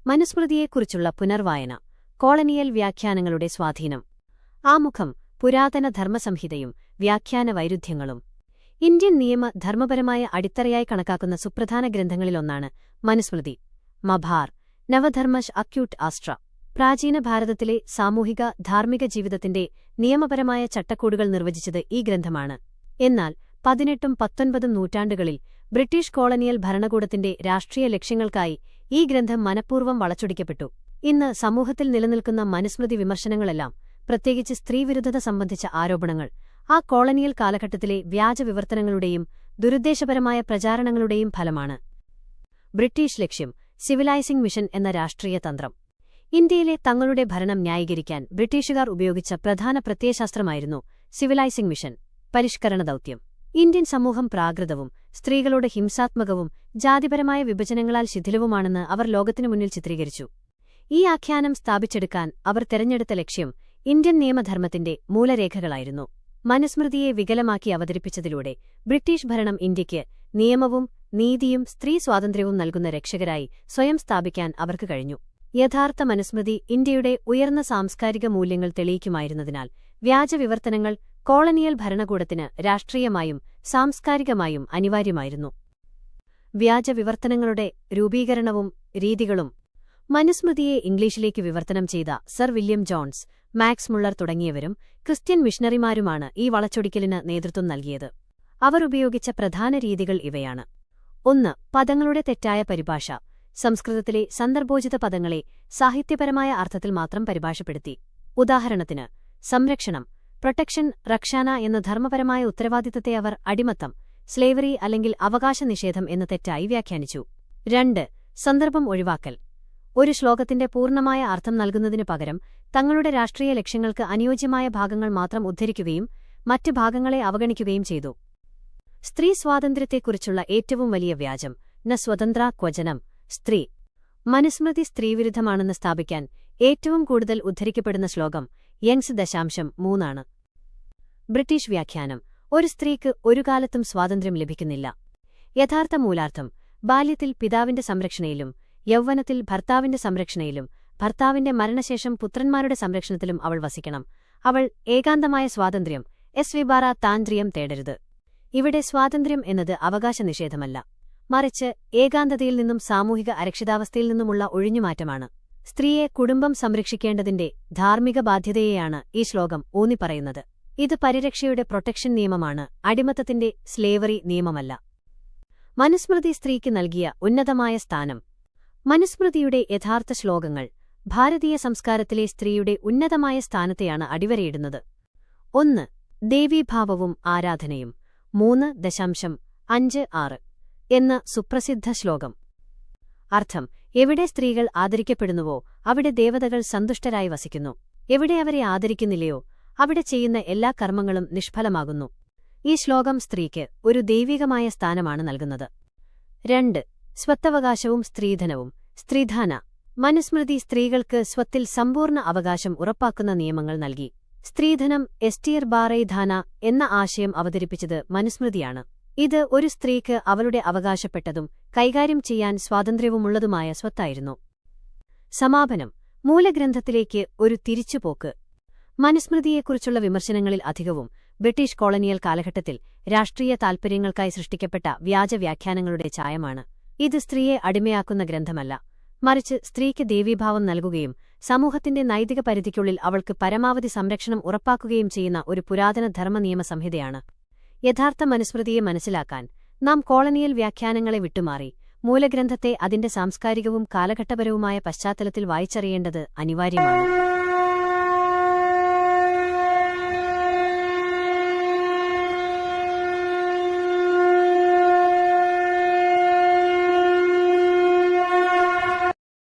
മനുസ്മൃതിയെക്കുറിച്ചുള്ള പുനർവായന, കോളനിയൽ വ്യാഖ്യാനങ്ങളുടെ സ്വാധീനം. ആമുഖം: പുരാതന ധർമ്മസംഹിതയും വ്യാഖ്യാന വൈരുദ്ധ്യങ്ങളും. ഇന്ത്യൻ നിയമ ധർമ്മപരമായ അടിത്തറയായി കണക്കാക്കുന്ന സുപ്രധാന ഗ്രന്ഥങ്ങളിലൊന്നാണ് മനുസ്മൃതി. മഭാർ, നവധർമ്മശ് അക്യൂട്ട് ആസ്ട്ര. പ്രാചീന ഭാരതത്തിലെ സാമൂഹിക ധാർമ്മിക ജീവിതത്തിന്റെ നിയമപരമായ ചട്ടക്കൂടുകൾ നിർവചിച്ചത് ഈ ഗ്രന്ഥമാണ്. എന്നാൽ 18ഉം 19ഉം നൂറ്റാണ്ടുകളിൽ ബ്രിട്ടീഷ് കോളനിയൽ ഭരണകൂടത്തിന്റെ രാഷ്ട്രീയ ലക്ഷ്യങ്ങൾക്കായി ഈ ഗ്രന്ഥം മനഃപൂർവ്വം വളച്ചൊടിക്കപ്പെട്ടു. ഇന്ന് സമൂഹത്തിൽ നിലനിൽക്കുന്ന മനുസ്മൃതി വിമർശനങ്ങളെല്ലാം, പ്രത്യേകിച്ച് സ്ത്രീവിരുദ്ധത സംബന്ധിച്ച ആരോപണങ്ങൾ, ആ കോളനിയൽ കാലഘട്ടത്തിലെ വ്യാജവിവർത്തനങ്ങളുടെയും ദുരുദ്ദേശപരമായ പ്രചാരണങ്ങളുടെയും ഫലമാണ്. ബ്രിട്ടീഷ് ലക്ഷ്യം: സിവിലൈസിംഗ് മിഷൻ എന്ന രാഷ്ട്രീയ തന്ത്രം. ഇന്ത്യയിലെ തങ്ങളുടെ ഭരണം ന്യായീകരിക്കാൻ ബ്രിട്ടീഷുകാർ ഉപയോഗിച്ച പ്രധാന പ്രത്യയശാസ്ത്രമായിരുന്നു സിവിലൈസിംഗ് മിഷൻ, പരിഷ്കരണ ദൗത്യം. ഇന്ത്യൻ സമൂഹം പ്രാകൃതവും സ്ത്രീകളോട് ഹിംസാത്മകവും ജാതിപരമായ വിഭജനങ്ങളാൽ ശിഥിലവുമാണെന്ന് അവർ ലോകത്തിനു മുന്നിൽ ചിത്രീകരിച്ചു. ഈ ആഖ്യാനം സ്ഥാപിച്ചെടുക്കാൻ അവർ തെരഞ്ഞെടുത്ത ലക്ഷ്യം ഇന്ത്യൻ നിയമധർമ്മത്തിന്റെ മൂലരേഖകളായിരുന്നു. മനുസ്മൃതിയെ വികലമാക്കി അവതരിപ്പിച്ചതിലൂടെ ബ്രിട്ടീഷ് ഭരണം ഇന്ത്യയ്ക്ക് നിയമവും നീതിയും സ്ത്രീ സ്വാതന്ത്ര്യവും നൽകുന്ന രക്ഷകരായി സ്വയം സ്ഥാപിക്കാൻ അവർക്ക് കഴിഞ്ഞു. യഥാർത്ഥ മനുസ്മൃതി ഇന്ത്യയുടെ ഉയർന്ന സാംസ്കാരിക മൂല്യങ്ങൾ തെളിയിക്കുമായിരുന്നതിനാൽ വ്യാജവിവർത്തനങ്ങൾ കോളനിയൽ ഭരണകൂടത്തിന് രാഷ്ട്രീയമായും സാംസ്കാരികമായും അനിവാര്യമായിരുന്നു. വ്യാജവിവർത്തനങ്ങളുടെ രൂപീകരണവും രീതികളും. മനുസ്മൃതിയെ ഇംഗ്ലീഷിലേക്ക് വിവർത്തനം ചെയ്ത sir William Jones, Max Muller തുടങ്ങിയവരും ക്രിസ്ത്യൻ മിഷണറിമാരുമാണ് ഈ വളച്ചൊടിക്കലിന് നേതൃത്വം നൽകിയത്. അവർ ഉപയോഗിച്ച പ്രധാന രീതികൾ ഇവയാണ്. 1. പദങ്ങളുടെ തെറ്റായ പരിഭാഷ. സംസ്കൃതത്തിലെ സന്ദർഭോചിത പദങ്ങളെ സാഹിത്യപരമായ അർത്ഥത്തിൽ മാത്രം പരിഭാഷപ്പെടുത്തി. ഉദാഹരണത്തിന്, സംരക്ഷണം, പ്രൊട്ടക്ഷൻ, റക്ഷാന എന്ന ധർമ്മപരമായ ഉത്തരവാദിത്തത്തെ അവർ അടിമത്തം, സ്ലേവറി അല്ലെങ്കിൽ അവകാശ നിഷേധം എന്ന് തെറ്റായി വ്യാഖ്യാനിച്ചു. 2. സന്ദർഭം ഒഴിവാക്കൽ. ഒരു ശ്ലോകത്തിന്റെ പൂർണ്ണമായ അർത്ഥം നൽകുന്നതിനു പകരം തങ്ങളുടെ രാഷ്ട്രീയ ലക്ഷ്യങ്ങൾക്ക് അനുയോജ്യമായ ഭാഗങ്ങൾ മാത്രം ഉദ്ധരിക്കുകയും മറ്റ് ഭാഗങ്ങളെ അവഗണിക്കുകയും ചെയ്തു. സ്ത്രീ സ്വാതന്ത്ര്യത്തെക്കുറിച്ചുള്ള ഏറ്റവും വലിയ വ്യാജം: ന സ്വതന്ത്ര ക്വചനം, സ്ത്രീ. മനുസ്മൃതി സ്ത്രീവിരുദ്ധമാണെന്ന് സ്ഥാപിക്കാൻ ഏറ്റവും കൂടുതൽ ഉദ്ധരിക്കപ്പെടുന്ന ശ്ലോകം യങ്സ് 3 ബ്രിട്ടീഷ് വ്യാഖ്യാനം: ഒരു സ്ത്രീക്ക് ഒരു കാലത്തും സ്വാതന്ത്ര്യം ലഭിക്കുന്നില്ല. യഥാർത്ഥ മൂലാർത്ഥം: ബാല്യത്തിൽ പിതാവിന്റെ സംരക്ഷണയിലും യൗവനത്തിൽ ഭർത്താവിന്റെ സംരക്ഷണയിലും ഭർത്താവിന്റെ മരണശേഷം പുത്രന്മാരുടെ സംരക്ഷണത്തിലും അവൾ വസിക്കണം. അവൾ ഏകാന്തമായ സ്വാതന്ത്ര്യം വിഭാര താന്ത്രിയം തേടരുത്. ഇവിടെ സ്വാതന്ത്ര്യം എന്നത് അവകാശ നിഷേധമല്ല, മറിച്ച് ഏകാന്തതയിൽ നിന്നും സാമൂഹിക അരക്ഷിതാവസ്ഥയിൽ നിന്നുമുള്ള ഒഴിഞ്ഞുമാറ്റമാണ്. സ്ത്രീയെ കുടുംബം സംരക്ഷിക്കേണ്ടതിന്റെ ധാർമ്മിക ബാധ്യതയെയാണ് ഈ ശ്ലോകം ഊന്നിപ്പറയുന്നത്. ഇത് പരിരക്ഷയുടെ പ്രൊട്ടക്ഷൻ നിയമമാണ്, അടിമത്തത്തിന്റെ സ്ലേവറി നിയമമല്ല. മനുസ്മൃതി സ്ത്രീക്ക് നൽകിയ ഉന്നതമായ സ്ഥാനം. മനുസ്മൃതിയുടെ യഥാർത്ഥ ശ്ലോകങ്ങൾ ഭാരതീയ സംസ്കാരത്തിലെ സ്ത്രീയുടെ ഉന്നതമായ സ്ഥാനത്തെയാണ് അടിവരയിടുന്നത്. 1. ദേവീഭാവവും ആരാധനയും. 3.56 എന്ന സുപ്രസിദ്ധ ശ്ലോകം. അർത്ഥം: എവിടെ സ്ത്രീകൾ ആദരിക്കപ്പെടുന്നുവോ അവിടെ ദേവതകൾ സന്തുഷ്ടരായി വസിക്കുന്നു. എവിടെ അവരെ ആദരിക്കുന്നില്ലയോ അവിടെ ചെയ്യുന്ന എല്ലാ കർമ്മങ്ങളും നിഷ്ഫലമാകുന്നു. ഈ ശ്ലോകം സ്ത്രീക്ക് ഒരു ദൈവികമായ സ്ഥാനമാണ് നൽകുന്നത്. 2. സ്വത്തവകാശവും സ്ത്രീധനവും. സ്ത്രീധാന. മനുസ്മൃതി സ്ത്രീകൾക്ക് സ്വത്തിൽ സമ്പൂർണ്ണ അവകാശം ഉറപ്പാക്കുന്ന നിയമങ്ങൾ നൽകി. സ്ത്രീധനം ബാറൈധാന എന്ന ആശയം അവതരിപ്പിച്ചത് മനുസ്മൃതിയാണ്. ഇത് ഒരു സ്ത്രീക്ക് അവളുടെ അവകാശപ്പെട്ടതും കൈകാര്യം ചെയ്യാൻ സ്വാതന്ത്ര്യവുമുള്ളതുമായ സ്വത്തായിരുന്നു. സമാപനം. മൂലഗ്രന്ഥത്തിലേക്ക് ഒരു തിരിച്ചുപോക്ക്. മനുസ്മൃതിയെക്കുറിച്ചുള്ള വിമർശനങ്ങളിൽ അധികവും ബ്രിട്ടീഷ് കോളനിയൽ കാലഘട്ടത്തിൽ രാഷ്ട്രീയ താൽപര്യങ്ങൾക്കായി സൃഷ്ടിക്കപ്പെട്ട വ്യാജവ്യാഖ്യാനങ്ങളുടെ ചായമാണ്. ഇത് സ്ത്രീയെ അടിമയാക്കുന്ന ഗ്രന്ഥമല്ല, മറിച്ച് സ്ത്രീക്ക് ദേവീഭാവം നൽകുകയും സമൂഹത്തിന്റെ നൈതിക പരിധിക്കുള്ളിൽ അവൾക്ക് പരമാവധി സംരക്ഷണം ഉറപ്പാക്കുകയും ചെയ്യുന്ന ഒരു പുരാതന ധർമ്മ നിയമസംഹിതയാണ്. യഥാർത്ഥ മനുസ്മൃതിയെ മനസ്സിലാക്കാൻ നാം കോളനിയൽ വ്യാഖ്യാനങ്ങളെ വിട്ടുമാറി മൂലഗ്രന്ഥത്തെ അതിന്റെ സാംസ്കാരികവും കാലഘട്ടപരവുമായ പശ്ചാത്തലത്തിൽ വായിച്ചറിയേണ്ടത് അനിവാര്യമാണ്.